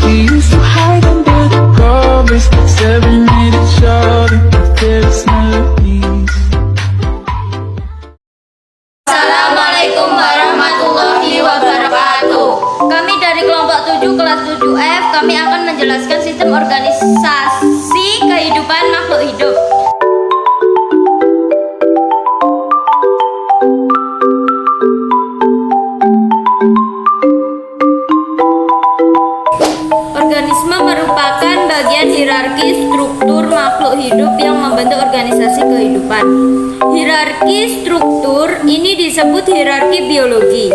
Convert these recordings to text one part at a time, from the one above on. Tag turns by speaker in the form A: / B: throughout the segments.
A: We used to hide under the covers, staring at each other with careless melodies.
B: Assalamualaikum warahmatullahi wabarakatuh. Kami dari kelompok 7 kelas 7F, kami akan menjelaskan sistem organisasi kehidupan makhluk hidup. Organisme merupakan bagian hierarki struktur makhluk hidup yang membentuk organisasi kehidupan. Hierarki struktur ini disebut hierarki biologi.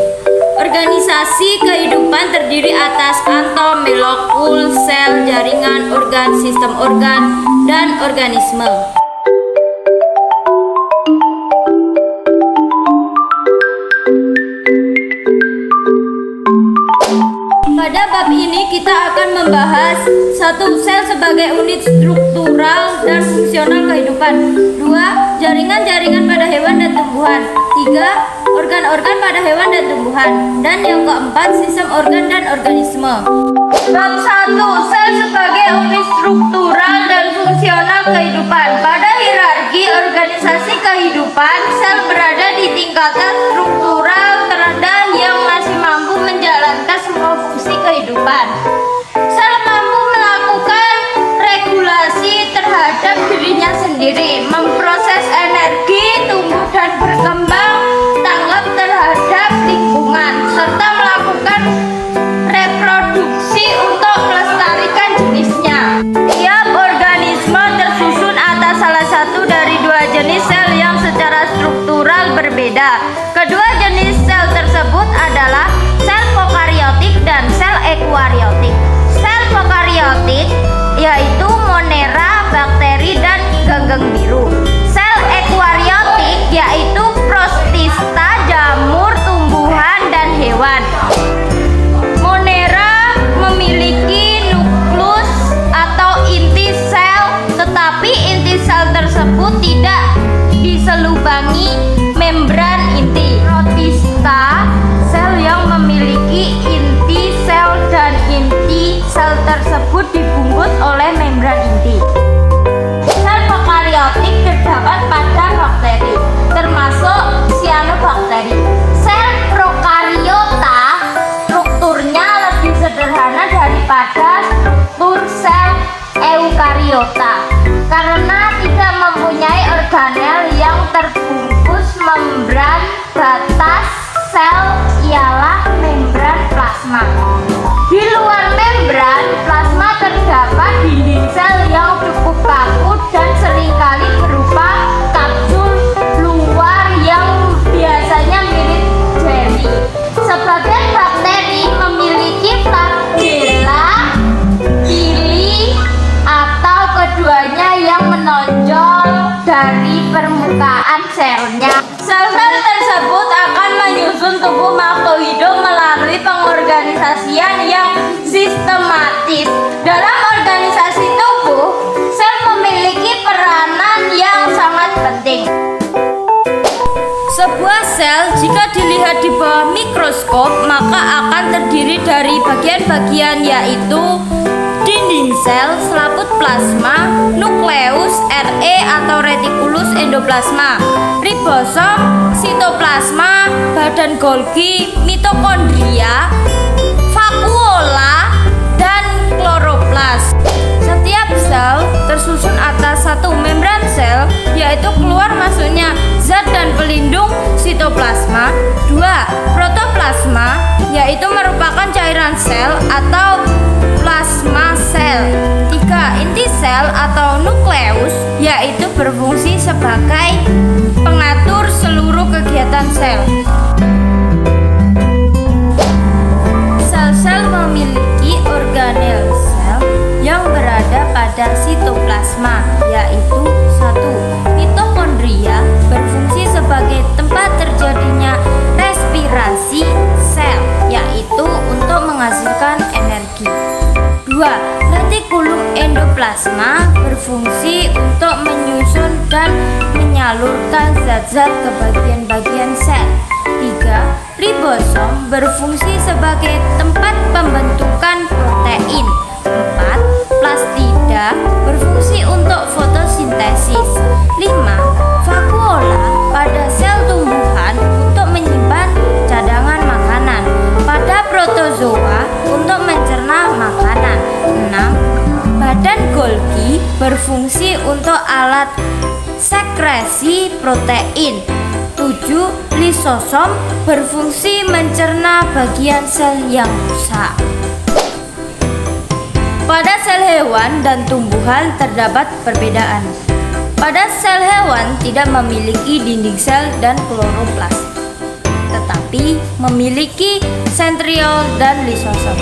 B: Organisasi kehidupan terdiri atas atom, molekul, sel, jaringan, organ, sistem organ, dan organisme. Pada bab ini kita akan membahas 1. Sel sebagai unit struktural dan fungsional kehidupan. 2. Jaringan-jaringan pada hewan dan tumbuhan. 3. Organ-organ pada hewan dan tumbuhan. Dan yang keempat, sistem organ dan organisme. Bab 1. Sel sebagai unit struktural dan fungsional kehidupan. Pada hierarki organisasi kehidupan, sel berada di tingkatan struktural terendah yang masih mampu menjalankan semua fungsi kehidupan. Sel mampu melakukan regulasi terhadap dirinya sendiri, memproses energi, tumbuh dan berkembang, tanggap terhadap lingkungan, serta melakukan reproduksi untuk melestarikan jenisnya. Tiap organisme tersusun atas salah satu dari 2 jenis sel yang secara struktural berbeda. Kedua jenis sel tersebut adalah sel prokariotik dan sel eukariotik. Sel prokariotik yaitu monera, bakteri, dan ganggang biru. Sel eukariotik yaitu protista, jamur, tumbuhan, dan hewan. Monera memiliki nuklus atau inti sel, tetapi inti sel tersebut tidak diselubangi membran inti. Protista, sel yang memiliki inti sel dan inti sel tersebut dibungkus oleh membran inti. Sel prokariotik terdapat pada bakteri, termasuk cyanobacteria. Sel prokariota strukturnya lebih sederhana daripada struktur sel eukariota karena tidak mempunyai organel yang terbungkus membran. Batas sel ialah membran plasma. Di luar membran plasma terdapat dinding sel yang cukup kaku dan seringkali berupa kapsul luar yang biasanya mirip jeli. Sebagian bakteri memiliki flagella, pili, atau keduanya yang menonjol dari permukaan selnya. Sel-sel tersebut akan menyusun tubuh makhluk hidup melalui pengorganisasian yang sistematis. Dalam organisasi tubuh, sel memiliki peranan yang sangat penting. Sebuah sel jika dilihat di bawah mikroskop maka akan terdiri dari bagian-bagian yaitu dinding sel, selaput plasma, nukleus, RE atau retikulus endoplasma, ribosom, sitoplasma, badan Golgi, mitokondria, vakuola, dan kloroplas. Setiap sel tersusun atas satu membran sel yaitu keluar masuknya zat dan pelindung sitoplasma. 2. Protoplasma yaitu merupakan cairan sel atau plasma sel. 3. Inti sel atau nukleus yaitu berfungsi sebagai pengatur seluruh kegiatan sel. Sel-sel memiliki organel sel yang berada pada sitoplasma yaitu 1. Mitokondria berfungsi sebagai tempat terjadinya respirasi sel yaitu untuk menghasilkan energi. 2. Retikulum endoplasma berfungsi untuk menyusun dan menyalurkan zat-zat ke bagian-bagian sel. 3. Ribosom berfungsi sebagai tempat pembentukan protein. 4. Plastida berfungsi untuk fotosintesis. 5. Vakuola pada sel tumbuhan untuk menyimpan cadangan makanan. Pada protozoa untuk mencerna makanan. 6. Badan Golgi berfungsi untuk alat sekresi protein. 7. Lisosom berfungsi mencerna bagian sel yang rusak. Pada sel hewan dan tumbuhan terdapat perbedaan. Pada sel hewan tidak memiliki dinding sel dan kloroplas, tetapi memiliki sentriol dan lisosom.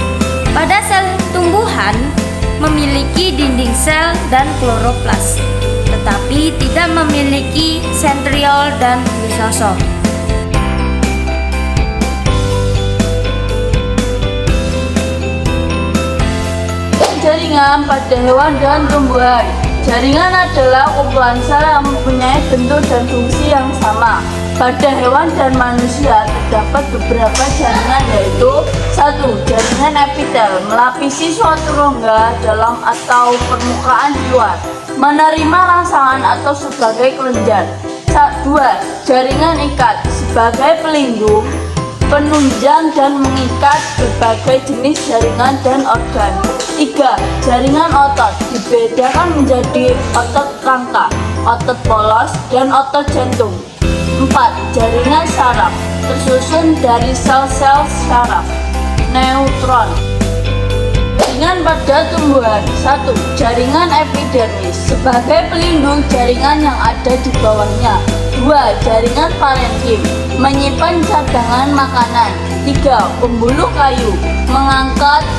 B: Pada sel tumbuhan memiliki dinding sel dan kloroplas, tetapi tidak memiliki sentriol dan lisosom.
C: Jaringan pada hewan dan tumbuhan. Jaringan adalah kumpulan sel yang mempunyai bentuk dan fungsi yang sama. Pada hewan dan manusia terdapat beberapa jaringan, yaitu 1. Jaringan epitel melapisi suatu rongga dalam atau permukaan di luar, menerima rangsangan atau sebagai kelenjar. 2. Jaringan ikat sebagai pelindung, penunjang dan mengikat berbagai jenis jaringan dan organ. 3. Jaringan otot dibedakan menjadi otot rangka, otot polos, dan otot jantung. 4. Jaringan saraf tersusun dari sel-sel saraf, neutron. Jaringan pada tumbuhan. 1. Jaringan epidermis sebagai pelindung jaringan yang ada di bawahnya. 2. Jaringan parenkim menyimpan cadangan makanan. 3. Pembuluh kayu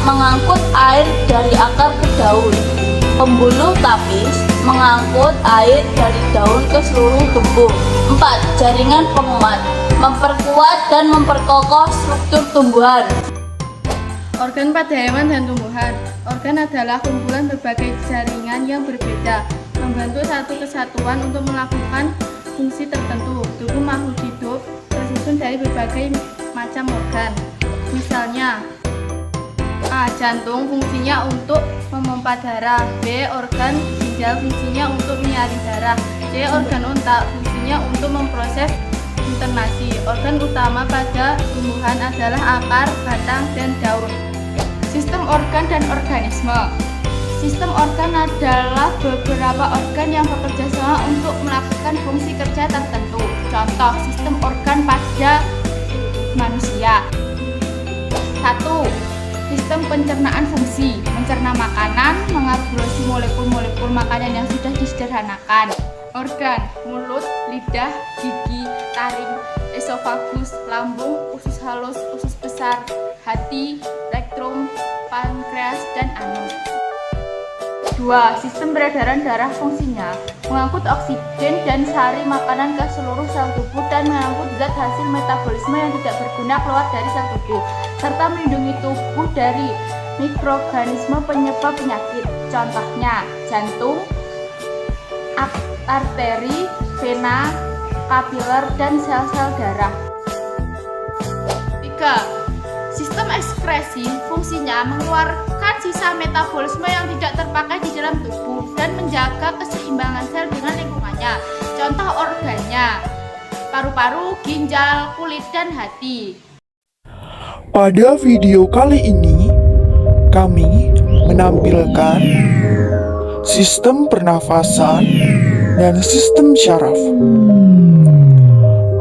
C: mengangkut air dari akar ke daun. Pembuluh tapis mengangkut air dari daun ke seluruh tubuh. 4. Jaringan penguat memperkuat dan memperkokoh struktur tumbuhan.
D: Organ pada hewan dan tumbuhan. Organ adalah kumpulan berbagai jaringan yang berbeda, membantu satu kesatuan untuk melakukan fungsi tertentu. Tubuh makhluk hidup tersusun dari berbagai macam organ. Misalnya, A. Jantung fungsinya untuk memompa darah. B. Organ ginjal fungsinya untuk menyaring darah. C. Organ otak fungsinya untuk memproses internasi. Organ utama pada tumbuhan adalah akar, batang, dan daun. Sistem organ dan organisme. Sistem organ adalah beberapa organ yang bekerja sama untuk melakukan fungsi kerja tertentu. Contoh sistem organ pada manusia. 1. Sistem pencernaan fungsi, mencerna makanan, mengabsorpsi molekul-molekul makanan yang sudah disederhanakan. Organ, mulut, lidah, gigi, taring, esofagus, lambung, usus halus, usus besar, hati, rektum, pankreas, dan anus. 2. Sistem peredaran darah fungsinya mengangkut oksigen dan sari makanan ke seluruh sel tubuh dan mengangkut zat hasil metabolisme yang tidak berguna keluar dari sel tubuh, serta melindungi tubuh dari mikroorganisme penyebab penyakit. Contohnya jantung, arteri, vena, kapiler, dan sel-sel darah. 3. Sistem ekskresi fungsinya mengeluarkan sisa metabolisme yang tidak terpakai di dalam tubuh dan menjaga keseimbangan sel dengan lingkungannya. Contoh organnya: paru-paru, ginjal, kulit, dan hati.
E: Pada video kali ini, kami menampilkan sistem pernafasan dan sistem syaraf.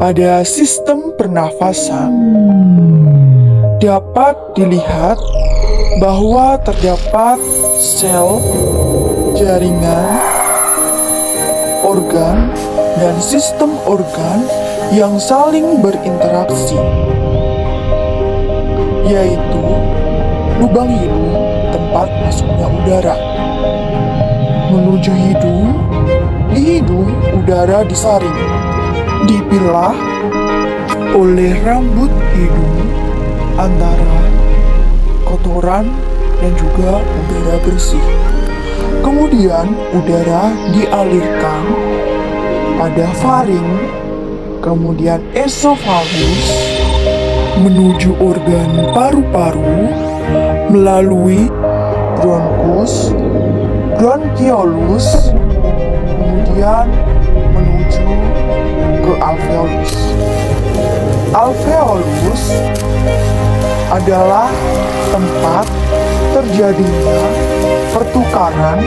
E: Pada sistem pernafasan, dapat dilihat bahwa terdapat sel, jaringan, organ, dan sistem organ yang saling berinteraksi, yaitu lubang hidung tempat masuknya udara. Menuju hidung, di hidung udara disaring, dipilah oleh rambut hidung antara kotoran dan juga udara bersih. Kemudian udara dialirkan pada faring, kemudian esofagus, menuju organ paru-paru melalui bronkus, bronkiolus, kemudian menuju ke alveolus. Alveolus adalah tempat terjadinya pertukaran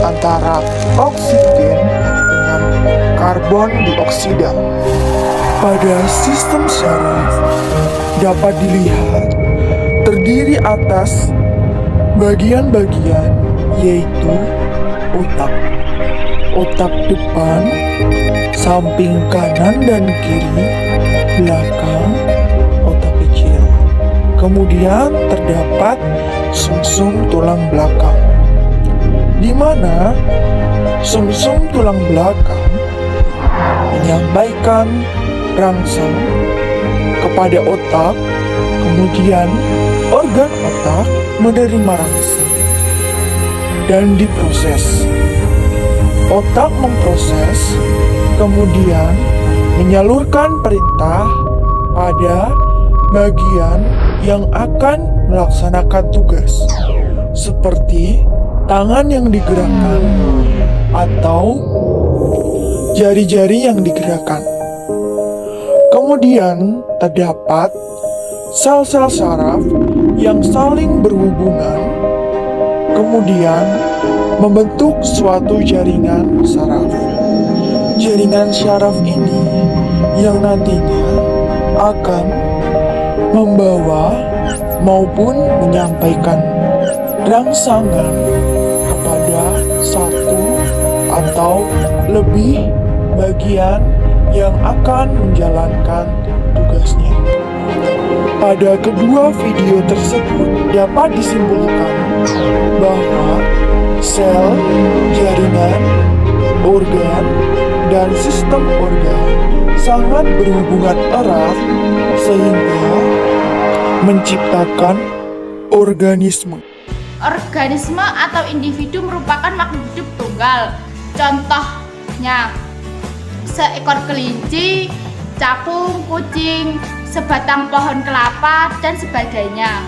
E: antara oksigen dengan karbon dioksida. Pada sistem syaraf dapat dilihat terdiri atas bagian-bagian yaitu otak, otak depan, samping kanan dan kiri, belakang, otak kecil. Kemudian terdapat sumsum tulang belakang, di mana sumsum tulang belakang menyampaikan rangsang kepada otak, kemudian organ otak menerima rangsang dan diproses. Otak memproses, kemudian menyalurkan perintah pada bagian yang akan melaksanakan tugas, seperti tangan yang digerakkan atau jari-jari yang digerakkan. Kemudian terdapat sel-sel saraf yang saling berhubungan, kemudian membentuk suatu jaringan saraf. Jaringan saraf ini yang nantinya akan membawa maupun menyampaikan rangsangan kepada satu atau lebih bagian yang akan menjalankan tugasnya. Pada kedua video tersebut dapat disimpulkan bahwa sel, jaringan, organ, dan sistem organ sangat berhubungan erat sehingga menciptakan organisme.
F: Organisme atau individu merupakan makhluk hidup tunggal. Contohnya, seekor kelinci, capung, kucing, sebatang pohon kelapa, dan sebagainya.